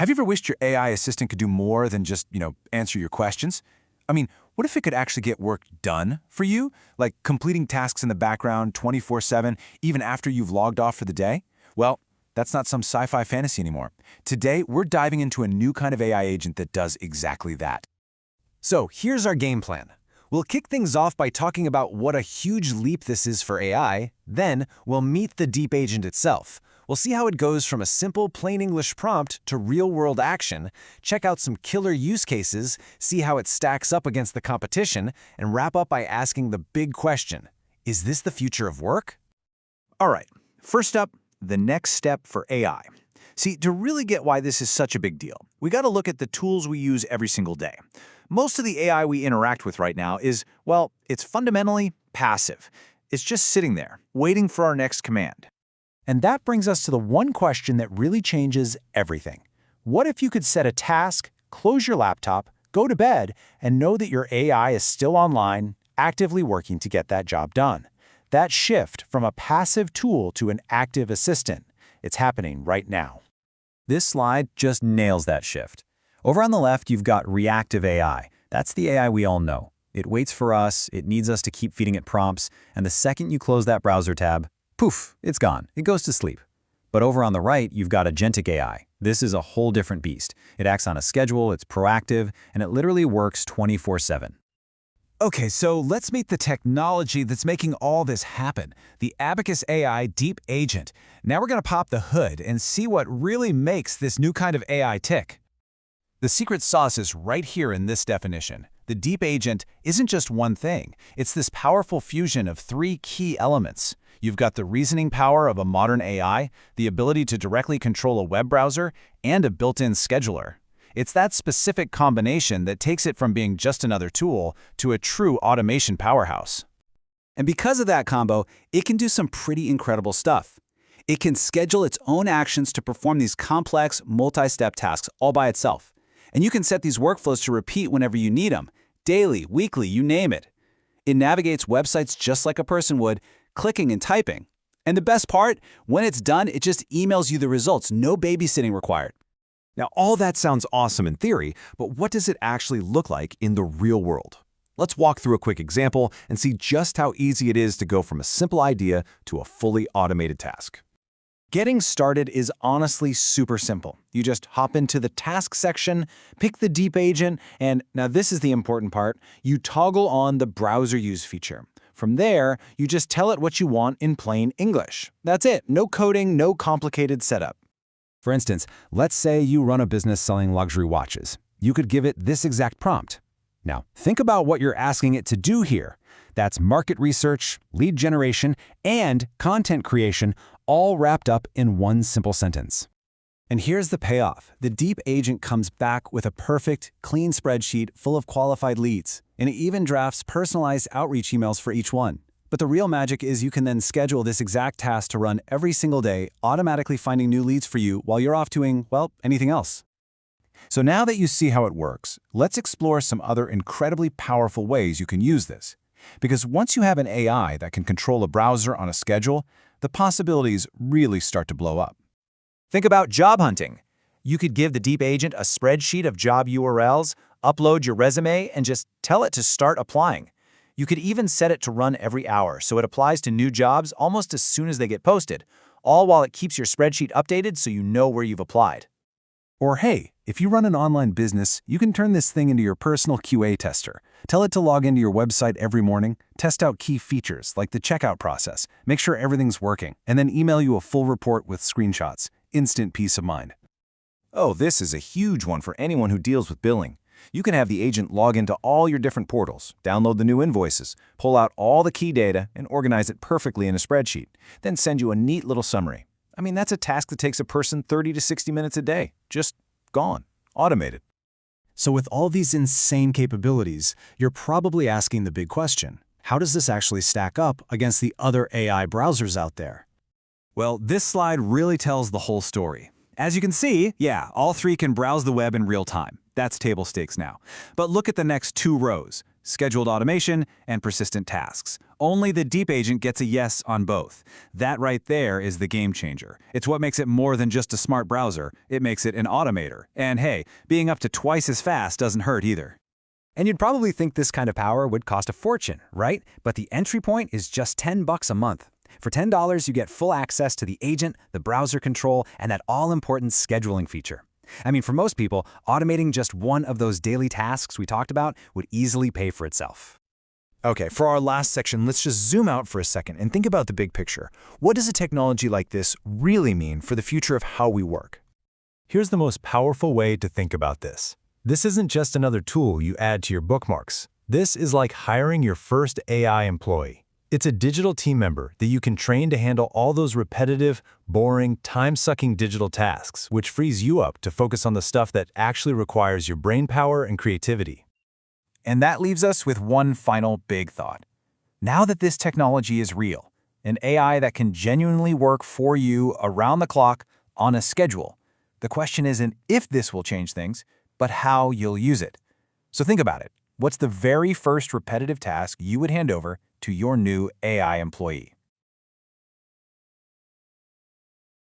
Have you ever wished your AI assistant could do more than just, answer your questions? I mean, what if it could actually get work done for you? Like completing tasks in the background 24/7, even after you've logged off for the day? Well, that's not some sci-fi fantasy anymore. Today, we're diving into a new kind of AI agent that does exactly that. So here's our game plan. We'll kick things off by talking about what a huge leap this is for AI. Then we'll meet the deep agent itself. We'll see how it goes from a simple plain English prompt to real-world action, check out some killer use cases, see how it stacks up against the competition, and wrap up by asking the big question: is this the future of work? All right, first up, the next step for AI. See, to really get why this is such a big deal, we got to look at the tools we use every single day. Most of the AI we interact with right now is, well, it's fundamentally passive. It's just sitting there, waiting for our next command. And that brings us to the one question that really changes everything. What if you could set a task, close your laptop, go to bed, and know that your AI is still online, actively working to get that job done? That shift from a passive tool to an active assistant, it's happening right now. This slide just nails that shift. Over on the left, you've got reactive AI. That's the AI we all know. It waits for us, it needs us to keep feeding it prompts, and the second you close that browser tab, poof, it's gone. It goes to sleep. But over on the right, you've got agentic AI. This is a whole different beast. It acts on a schedule, it's proactive, and it literally works 24/7. Okay, so let's meet the technology that's making all this happen, the Abacus AI Deep Agent. Now we're going to pop the hood and see what really makes this new kind of AI tick. The secret sauce is right here in this definition. The Deep Agent isn't just one thing. It's this powerful fusion of three key elements. You've got the reasoning power of a modern AI, the ability to directly control a web browser, and a built-in scheduler. It's that specific combination that takes it from being just another tool to a true automation powerhouse. And because of that combo, it can do some pretty incredible stuff. It can schedule its own actions to perform these complex, multi-step tasks all by itself. And you can set these workflows to repeat whenever you need them, daily, weekly, you name it. It navigates websites just like a person would, clicking and typing. And the best part, when it's done, it just emails you the results, no babysitting required. Now, all that sounds awesome in theory, but what does it actually look like in the real world? Let's walk through a quick example and see just how easy it is to go from a simple idea to a fully automated task. Getting started is honestly super simple. You just hop into the task section, pick the Deep Agent, and now this is the important part, you toggle on the browser use feature. From there, you just tell it what you want in plain English. That's it, no coding, no complicated setup. For instance, let's say you run a business selling luxury watches. You could give it this exact prompt. Now, think about what you're asking it to do here. That's market research, lead generation, and content creation all wrapped up in one simple sentence. And here's the payoff. The Deep Agent comes back with a perfect, clean spreadsheet full of qualified leads, and it even drafts personalized outreach emails for each one. But the real magic is you can then schedule this exact task to run every single day, automatically finding new leads for you while you're off doing, well, anything else. So now that you see how it works, let's explore some other incredibly powerful ways you can use this. Because once you have an AI that can control a browser on a schedule, the possibilities really start to blow up. Think about job hunting. You could give the Deep Agent a spreadsheet of job URLs, upload your resume, and just tell it to start applying. You could even set it to run every hour, so it applies to new jobs almost as soon as they get posted, all while it keeps your spreadsheet updated so you know where you've applied. Or hey, if you run an online business, you can turn this thing into your personal QA tester. Tell it to log into your website every morning, test out key features like the checkout process, make sure everything's working, and then email you a full report with screenshots. Instant peace of mind. Oh, this is a huge one for anyone who deals with billing. You can have the agent log into all your different portals, download the new invoices, pull out all the key data, and organize it perfectly in a spreadsheet, then send you a neat little summary. I mean, that's a task that takes a person 30 to 60 minutes a day. Just gone. Automated. So with all these insane capabilities, you're probably asking the big question: how does this actually stack up against the other AI browsers out there? Well, this slide really tells the whole story. As you can see, yeah, all three can browse the web in real time. That's table stakes now. But look at the next two rows: scheduled automation and persistent tasks. Only the Deep Agent gets a yes on both. That right there is the game changer. It's what makes it more than just a smart browser. It makes it an automator. And hey, being up to twice as fast doesn't hurt either. And you'd probably think this kind of power would cost a fortune, right? But the entry point is just $10 a month. For $10, you get full access to the agent, the browser control, and that all-important scheduling feature. I mean, for most people, automating just one of those daily tasks we talked about would easily pay for itself. Okay, for our last section, let's just zoom out for a second and think about the big picture. What does a technology like this really mean for the future of how we work? Here's the most powerful way to think about this. This isn't just another tool you add to your bookmarks. This is like hiring your first AI employee. It's a digital team member that you can train to handle all those repetitive, boring, time-sucking digital tasks, which frees you up to focus on the stuff that actually requires your brain power and creativity. And that leaves us with one final big thought. Now that this technology is real, an AI that can genuinely work for you around the clock on a schedule, the question isn't if this will change things, but how you'll use it. So think about it. What's the very first repetitive task you would hand over to your new AI employee?